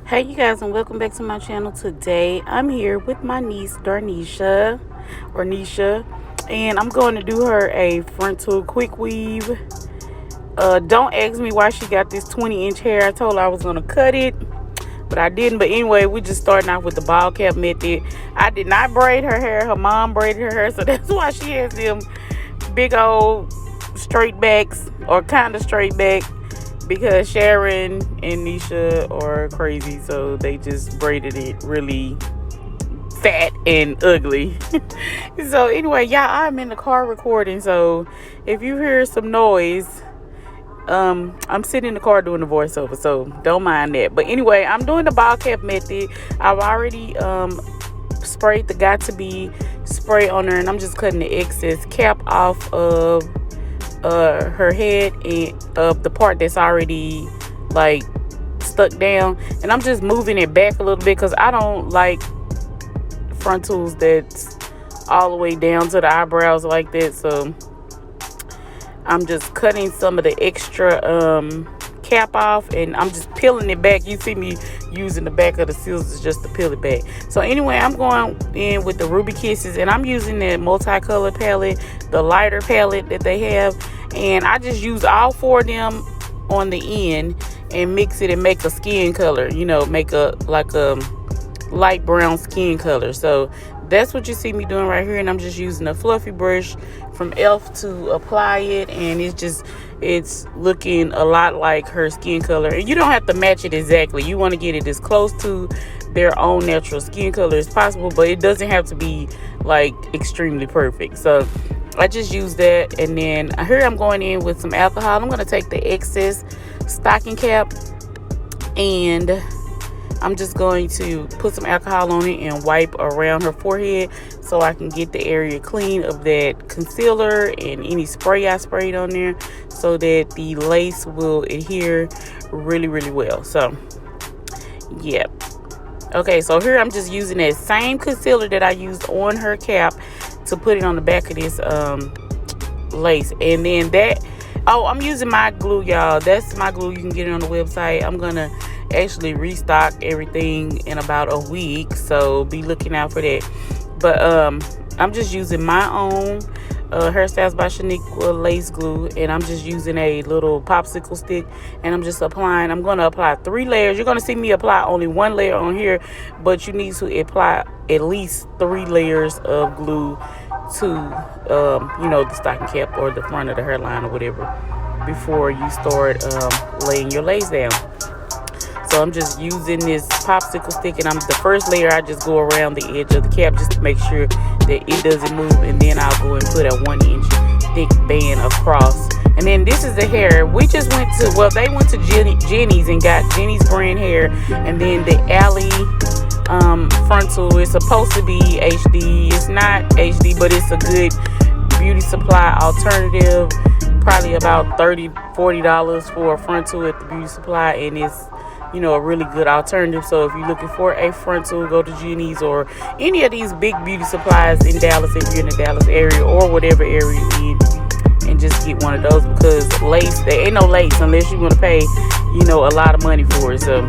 Hey you guys, and welcome back to my channel. Today I'm here with my niece Darnisha or Nisha, and I'm going to do her a frontal quick weave. Don't ask me why she got this 20-inch hair. I told her I was going to cut it, but I didn't. But anyway, we're just starting off with the ball cap method. I did not braid her hair. Her mom braided her hair, so that's why she has them big old straight backs, or kind of straight back, because Sharon and Nisha are crazy, so they just braided it really fat and ugly. So anyway, y'all, I'm in the car recording, so if you hear some noise, I'm sitting in the car doing the voiceover, so don't mind that. But anyway, I'm doing the ball cap method. I've already sprayed the got to be spray on her, and I'm just cutting the excess cap off of her head and of the part that's already like stuck down, and I'm just moving it back a little bit because I don't like frontals that's all the way down to the eyebrows like that. So I'm just cutting some of the extra cap off, and I'm just peeling it back. You see me using the back of the scissors just to peel it back. So anyway, I'm going in with the Ruby Kisses, and I'm using that multicolored palette, the lighter palette that they have, and I just use all four of them on the end and mix it and make a skin color, make a light brown skin color. So that's what you see me doing right here, and I'm just using a fluffy brush from Elf to apply it, and it's looking a lot like her skin color. And you don't have to match it exactly. You want to get it as close to their own natural skin color as possible, but it doesn't have to be like extremely perfect. So I just use that, and then here I'm going in with some alcohol. I'm going to take the excess stocking cap, and I'm just going to put some alcohol on it and wipe around her forehead so I can get the area clean of that concealer and any spray I sprayed on there, so that the lace will adhere really, really well. So, yeah. Okay, so here I'm just using that same concealer that I used on her cap to put it on the back of this lace. And then I'm using my glue, y'all. That's my glue. You can get it on the website. I'm going to actually restock everything in about a week, so be looking out for that. But I'm just using my own Hairstyles by Shaniqua lace glue, and I'm just using a little popsicle stick, and I'm going to apply 3 layers. You're going to see me apply only 1 layer on here, but you need to apply at least 3 layers of glue to the stocking cap or the front of the hairline or whatever before you start laying your lace down. So I'm just using this popsicle stick, and the first layer I just go around the edge of the cap just to make sure that it doesn't move, and then I'll go and put a 1-inch thick band across. And then this is the hair. We just they went to Jenny's and got Jenny's brand hair, and then the Alley frontal is supposed to be HD. It's not HD, but it's a good beauty supply alternative. Probably about $30-$40 for a frontal at the beauty supply, and it's a really good alternative. So if you're looking for a frontal, go to Jenny's or any of these big beauty supplies in Dallas, if you're in the Dallas area or whatever area you're in, and just get one of those, because there ain't no lace unless you're going to pay a lot of money for it. So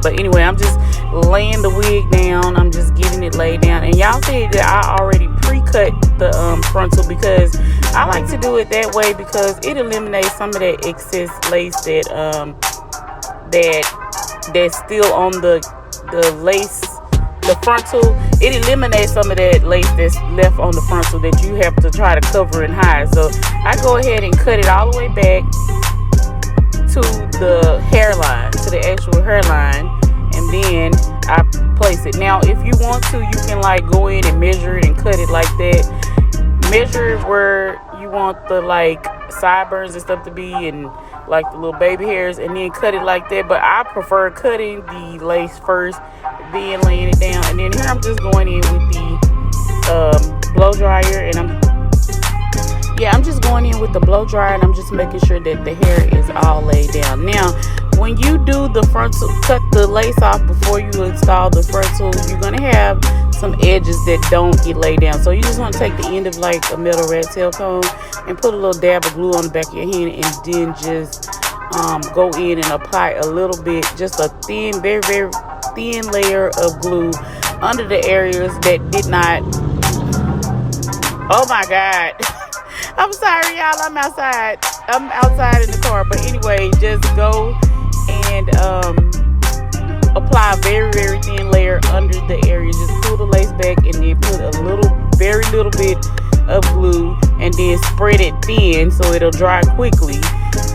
but anyway, I'm just laying the wig down. I'm just getting it laid down, and y'all see that I already pre-cut the frontal, because I like to do it that way because it eliminates some of that excess lace that's still on the lace, the frontal. It eliminates some of that lace that's left on the frontal that you have to try to cover and hide. So I go ahead and cut it all the way back to the hairline, to the actual hairline, and then I place it. Now if you want to, you can go in and measure it and cut it like that. Measure where you want the sideburns and stuff to be, and the little baby hairs, and then cut it like that. But I prefer cutting the lace first, then laying it down. And then here I'm just going in with the blow dryer, and I'm just going in with the blow dryer, and I'm just making sure that the hair is all laid down. Now when you do the frontal, cut the lace off before you install the frontal, you're going to have some edges that don't get laid down. So you just want to take the end of a metal rat tail comb and put a little dab of glue on the back of your hand, and then just go in and apply a little bit, just a thin, very, very thin layer of glue under the areas that did not. Oh my God. I'm sorry, y'all. I'm outside. I'm outside in the car. But anyway, just go and apply a very, very thin layer under the area. Just pull the lace back and then put a little, very little bit of glue, and then spread it thin so it'll dry quickly.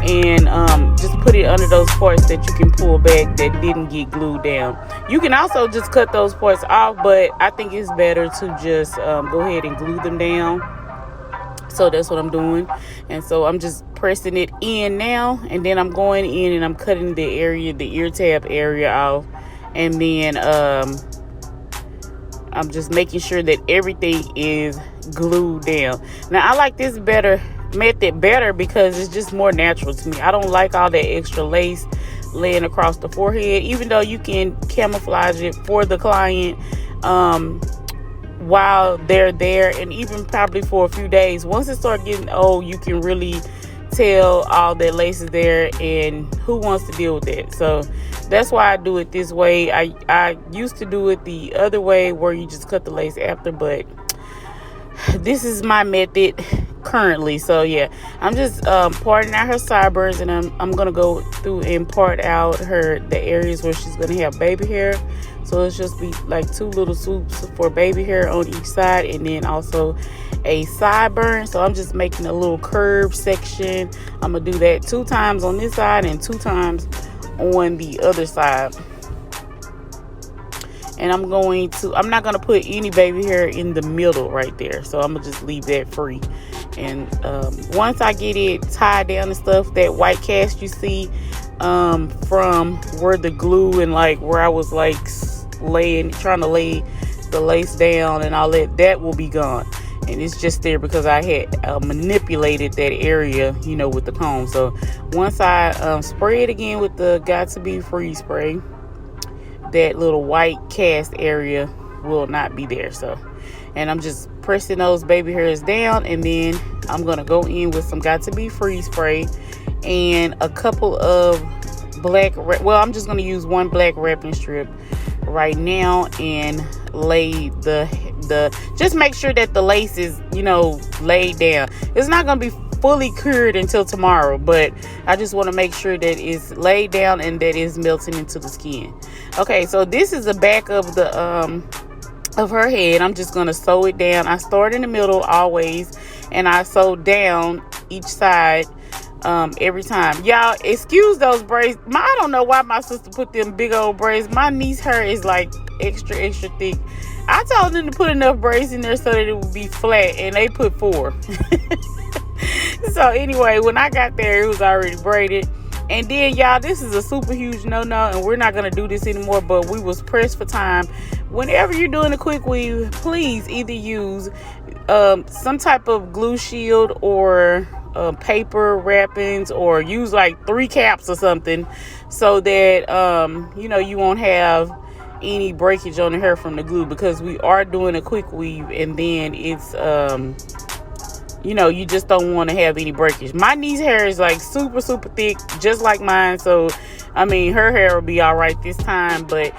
And just put it under those parts that you can pull back that didn't get glued down. You can also just cut those parts off, but I think it's better to just go ahead and glue them down. So that's what I'm doing. And so I'm just pressing it in now, and then I'm going in and I'm cutting the area, the ear tab area off. And then I'm just making sure that everything is glued down. Now I like this method better because it's just more natural to me. I don't like all that extra lace laying across the forehead, even though you can camouflage it for the client while they're there, and even probably for a few days. Once it starts getting old, you can really tell all that lace is there, and who wants to deal with that? So that's why I do it this way. I used to do it the other way where you just cut the lace after, but this is my method currently. So yeah, I'm just parting out her sideburns, and I'm gonna go through and part out the areas where she's gonna have baby hair. So it's just be like 2 little swoops for baby hair on each side, and then also a sideburn. So I'm just making a little curved section. I'm gonna do that 2 times on this side and 2 times on the other side. And I'm not gonna put any baby hair in the middle right there. So I'm gonna just leave that free. And once I get it tied down and stuff, that white cast you see from where the glue and like where I was like trying to lay the lace down and all that will be gone. And it's just there because I had manipulated that area, with the comb. So once I spray it again with the Got to Be Free spray, that little white cast area will not be there. So, and I'm just pressing those baby hairs down, and then I'm gonna go in with some Got to Be Free spray and a couple of I'm just gonna use 1 black wrapping strip right now and lay just make sure that the lace is laid down. It's not gonna be fully cured until tomorrow, but I just want to make sure that it's laid down and that it's melting into the skin. Okay, so this is the back of the of her head. I'm just gonna sew it down. I start in the middle always, and I sew down each side every time. Y'all excuse those braids. I don't know why my sister put them big old braids. My niece hair is like extra thick. I told them to put enough braids in there so that it would be flat, and they put 4. So anyway, when I got there, it was already braided. And then, y'all, this is a super huge no-no, and we're not going to do this anymore, but we was pressed for time. Whenever you're doing a quick weave, please either use some type of glue shield or paper wrappings, or use like 3 caps or something, so that you won't have any breakage on the hair from the glue, because we are doing a quick weave, and then it's you just don't want to have any breakage. My niece's hair is like super thick, just like mine, so I mean her hair will be all right this time. But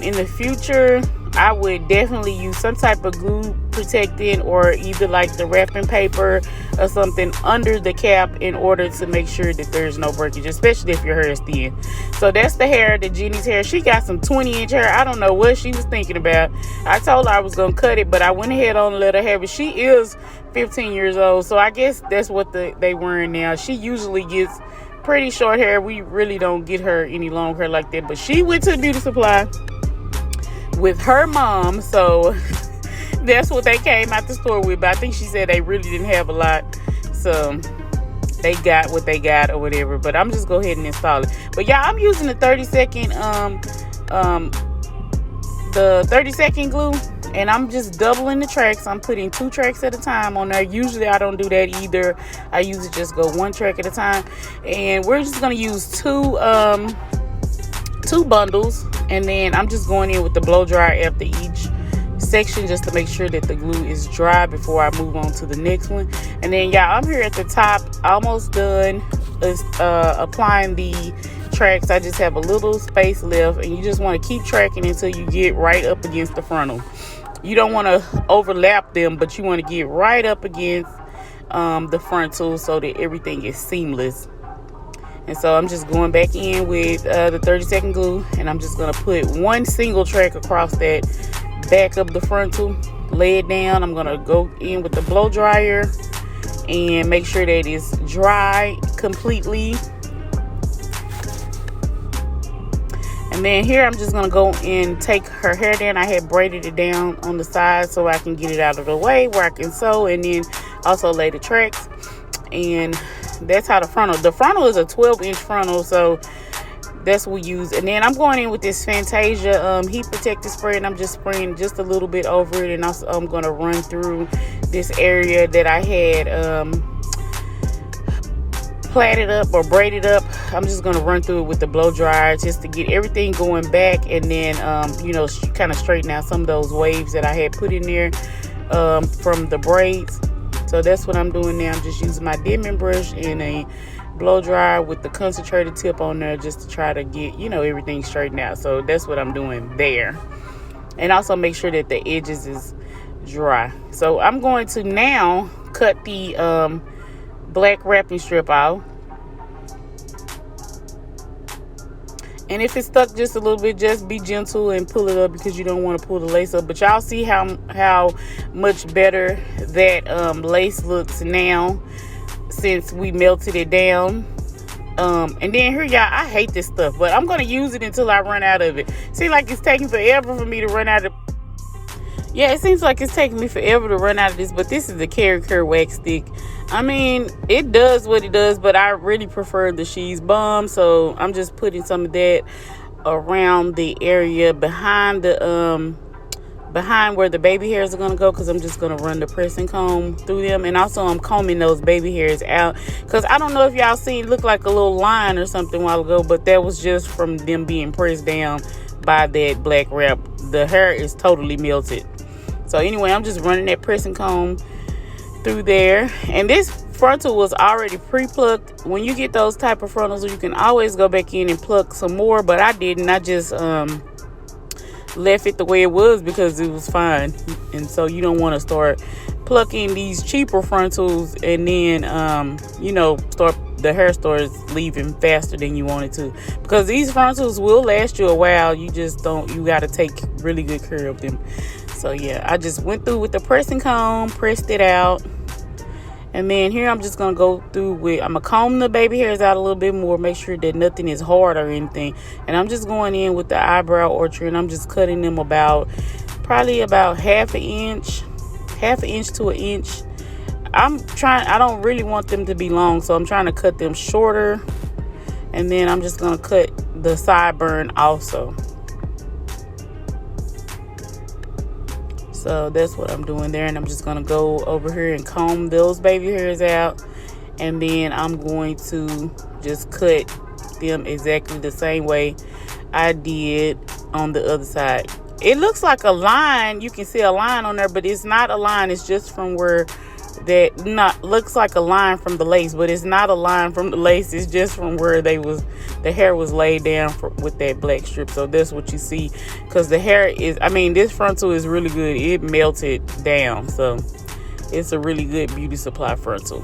in the future, I would definitely use some type of glue protectant, or either like the wrapping paper or something under the cap, in order to make sure that there's no breakage, especially if your hair is thin. So that's the hair, the Jenny's hair. She got some 20-inch hair. I don't know what she was thinking about. I told her I was gonna cut it, but I went ahead on and let her have it. She is 15 years old, so I guess that's what they wearing now. She usually gets pretty short hair. We really don't get her any long hair like that, but she went to the beauty supply with her mom, so that's what they came out the store with. But I think she said they really didn't have a lot, so they got what they got or whatever. But I'm just go ahead and install it. But yeah, I'm using the 30-second the 30-second glue, and I'm just doubling the tracks. I'm putting 2 tracks at a time on there. Usually I don't do that either. I usually just go 1 track at a time, and we're just gonna use 2 bundles, and then I'm just going in with the blow dryer after each section, just to make sure that the glue is dry before I move on to the next one. And then, y'all, I'm here at the top, almost done applying the tracks. I just have a little space left, and you just want to keep tracking until you get right up against the frontal. You don't want to overlap them, but you want to get right up against the frontal so that everything is seamless. And so I'm just going back in with the 30-second glue, and I'm just going to put one single track across that back of the frontal, lay it down. I'm going to go in with the blow dryer and make sure that it's dry completely. And then here I'm just going to go and take her hair down. I had braided it down on the side so I can get it out of the way where I can sew, and then also lay the tracks. And that's how the frontal is a 12-inch frontal, so that's what we use. And then I'm going in with this Fantasia heat protective spray, and I'm just spraying just a little bit over it. And also I'm going to run through this area that I had plaited up or braided up. I'm just going to run through it with the blow dryer just to get everything going back, and then kind of straighten out some of those waves that I had put in there from the braids. So that's what I'm doing now. I'm just using my dimming brush and a blow dryer with the concentrated tip on there just to try to get, everything straightened out. So that's what I'm doing there. And also make sure that the edges is dry. So I'm going to now cut the black wrapping strip out. And if it's stuck just a little bit, just be gentle and pull it up, because you don't want to pull the lace up. But y'all see how much better that lace looks now since we melted it down. And then here, y'all, I hate this stuff, but I'm going to use it until I run out of it. Seems like it's taking forever for me to run out of. Yeah, it seems like it's taking me forever to run out of this, but this is the Care wax stick. I mean, it does what it does, but I really prefer the She's Balm, so I'm just putting some of that around the area behind the behind where the baby hairs are gonna go, because I'm just gonna run the pressing comb through them. And also I'm combing those baby hairs out, because I don't know if y'all seen, it looked like a little line or something a while ago, but that was just from them being pressed down by that black wrap. The hair is totally melted. So anyway, I'm just running that pressing comb through there. And this frontal was already pre-plucked. When you get those type of frontals, you can always go back in and pluck some more, but I didn't. I just left it the way it was because it was fine. And so you don't want to start plucking these cheaper frontals and then the hair starts leaving faster than you want it to, because these frontals will last you a while. You got to take really good care of them. So yeah, I just went through with the pressing comb, pressed it out. And then here I'm just going to go through with, I'm going to comb the baby hairs out a little bit more, make sure that nothing is hard or anything. And I'm just going in with the eyebrow orchard, and I'm just cutting them probably about half an inch to an inch. I don't really want them to be long, so I'm trying to cut them shorter. And then I'm just going to cut the sideburn also. So that's what I'm doing there. And I'm just going to go over here and comb those baby hairs out. And then I'm going to just cut them exactly the same way I did on the other side. It looks like a line. You can see a line on there, but it's not a line. It's just from where looks like a line from the lace, but it's not a line from the lace. It's just from where the hair was laid down with that black strip. So that's what you see, because the hair is, this frontal is really good. It melted down, so it's a really good beauty supply frontal.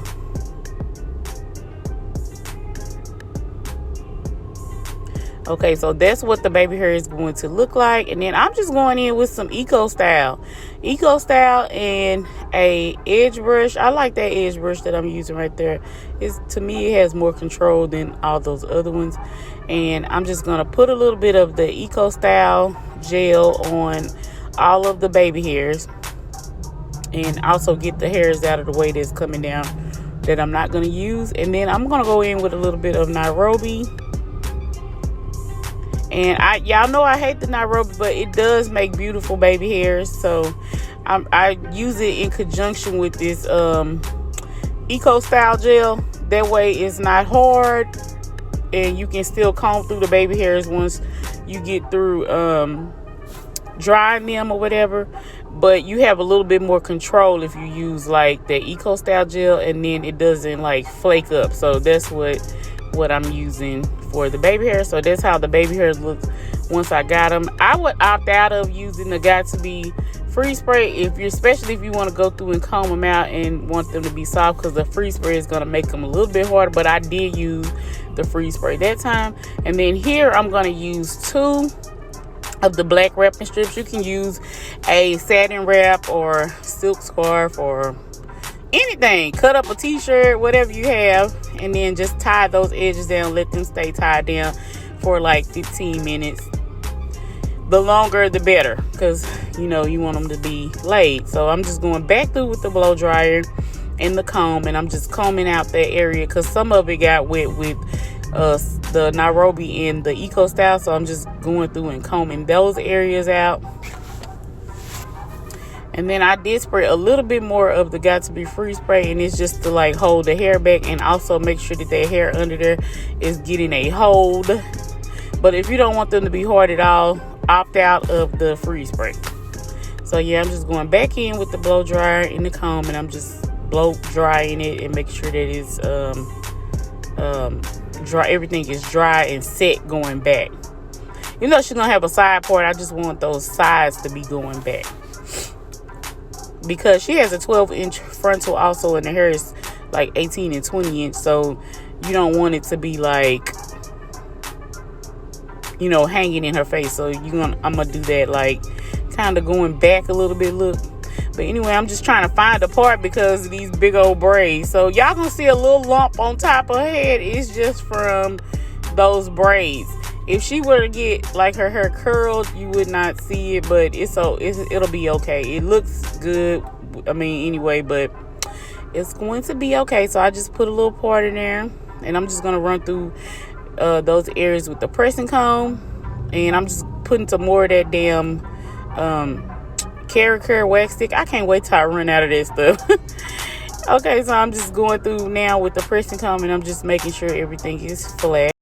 Okay, so that's what the baby hair is going to look like. And then I'm just going in with some Eco Style and a edge brush. I like that edge brush that I'm using right there. To me, it has more control than all those other ones. And I'm just going to put a little bit of the Eco Style gel on all of the baby hairs, and also get the hairs out of the way that's coming down that I'm not going to use. And then I'm going to go in with a little bit of Nairobi. And y'all know I hate the Nairobi, but it does make beautiful baby hairs. So I use it in conjunction with this Eco Style gel. That way it's not hard, and you can still comb through the baby hairs once you get through drying them or whatever, but you have a little bit more control if you use like the Eco Style gel, and then it doesn't like flake up. So that's what I'm using for the baby hair. So that's how the baby hairs look once I got them. I would opt out of using the Got2b freeze spray especially if you want to go through and comb them out and want them to be soft, because the freeze spray is going to make them a little bit harder. But I did use the freeze spray that time. And then here I'm going to use 2 of the black wrapping strips. You can use a satin wrap or silk scarf or anything. Cut up a t-shirt, whatever you have, and then just tie those edges down. Let them stay tied down for like 15 minutes. The longer the better, because you want them to be laid. So I'm just going back through with the blow dryer and the comb, and I'm just combing out that area because some of it got wet with the Nairobi and the Eco Style. So I'm just going through and combing those areas out. And then I did spray a little bit more of the Got2b freeze spray, and it's just to like hold the hair back and also make sure that their hair under there is getting a hold. But if you don't want them to be hard at all, opt out of the freeze spray. So yeah, I'm just going back in with the blow dryer and the comb, and I'm just blow drying it and make sure that it's dry. Everything is dry and set going back. She's gonna have a side part. I just want those sides to be going back, because she has a 12-inch frontal also, and the hair is like 18 and 20 inch. So you don't want it to be like hanging in her face. So I'm gonna do that, like kind of going back a little bit. Look. But anyway, I'm just trying to find a part because of these big old braids. So y'all gonna see a little lump on top of her head. It's just from those braids. If she were to get like her hair curled, you would not see it, but it'll be okay. It looks good, anyway, but it's going to be okay. So I just put a little part in there, and I'm just gonna run through those areas with the pressing comb, and I'm just putting some more of that damn Care wax stick. I can't wait till I run out of that stuff. Okay, so I'm just going through now with the pressing comb, and I'm just making sure everything is flat.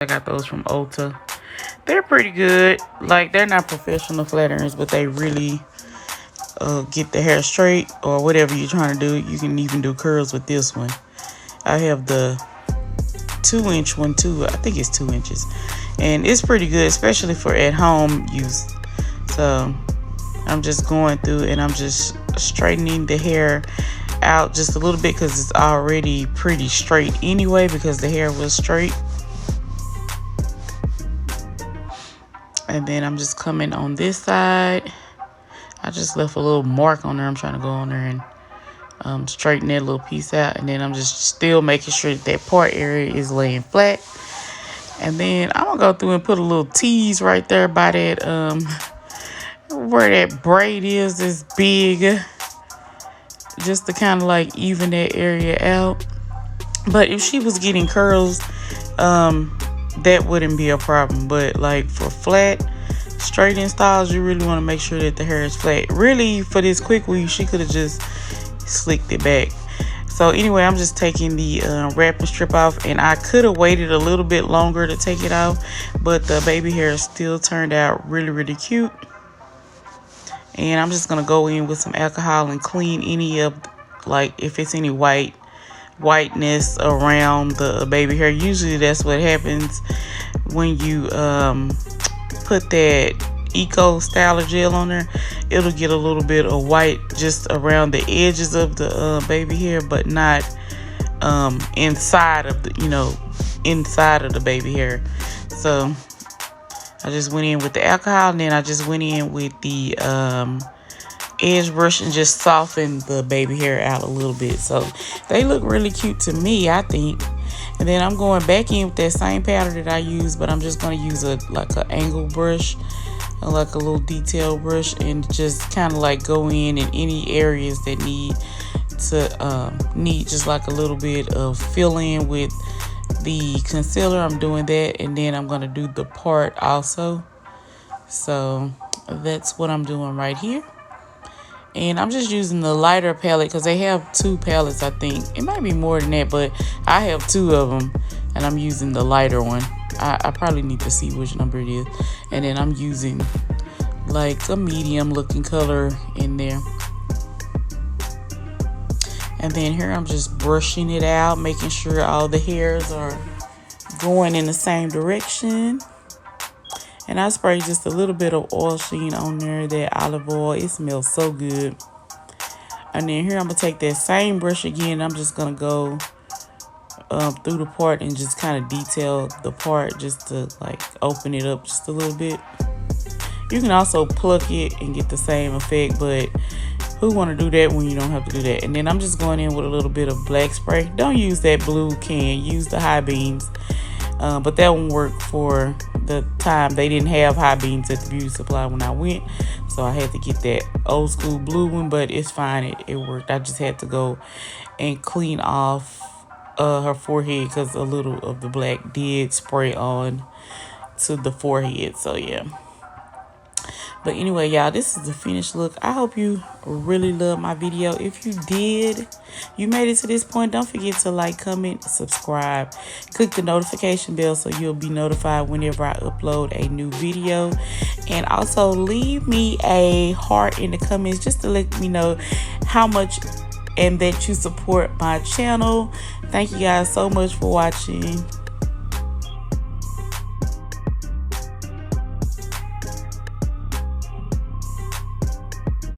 I got those from Ulta. They're pretty good. Like, they're not professional flatterers, but they really get the hair straight, or whatever you're trying to do. You can even do curls with this one. I have the 2-inch one too. I think it's 2 inches, and it's pretty good, especially for at home use. So I'm just going through and I'm just straightening the hair out just a little bit, because it's already pretty straight anyway, because the hair was straight. And then I'm just coming on this side. I just left a little mark on there. I'm trying to go on there and straighten that little piece out, and then I'm just still making sure that part area is laying flat. And then I'm gonna go through and put a little tease right there by that where that braid is this big, just to kind of like even that area out. But if she was getting curls, that wouldn't be a problem. But like for flat straightening styles, you really want to make sure that the hair is flat. Really, for this quick weave, she could have just slicked it back. So anyway, I'm just taking the wrapping strip off, and I could have waited a little bit longer to take it off, but the baby hair still turned out really cute. And I'm just gonna go in with some alcohol and clean any of, like, if it's any whiteness around the baby hair. Usually that's what happens when you put that eco styler gel on there. It'll get a little bit of white just around the edges of the baby hair, but not inside of the inside of the baby hair. So I just went in with the alcohol, and then I just went in with the edge brush and just softened the baby hair out a little bit. So they look really cute to me, I think. And then I'm going back in with that same powder that I used, but I'm just going to use an angle brush, like a little detail brush, and just kind of like go in any areas that need just like a little bit of fill in with the concealer. I'm doing that, and then I'm going to do the part also. So that's what I'm doing right here. And I'm just using the lighter palette because they have 2 palettes, I think. It might be more than that, but I have 2 of them, and I'm using the lighter one. I probably need to see which number it is. And then I'm using like a medium looking color in there. And then here I'm just brushing it out, making sure all the hairs are going in the same direction. And I spray just a little bit of oil sheen on there, that olive oil. It smells so good. And then here I'm going to take that same brush again. I'm just going to go through the part and just kind of detail the part, just to like open it up just a little bit. You can also pluck it and get the same effect, but who want to do that when you don't have to do that? And then I'm just going in with a little bit of black spray. Don't use that blue can. Use the high beams. But that won't work for the time. They didn't have high beams at the beauty supply when I went, so I had to get that old school blue one, but it's fine. It worked. I just had to go and clean off her forehead because a little of the black did spray on to the forehead. So yeah. But anyway, y'all, this is the finished look. I hope you really love my video. If you did, you made it to this point, don't forget to like, comment, subscribe. Click the notification bell so you'll be notified whenever I upload a new video. And also leave me a heart in the comments just to let me know how much and that you support my channel. Thank you guys so much for watching.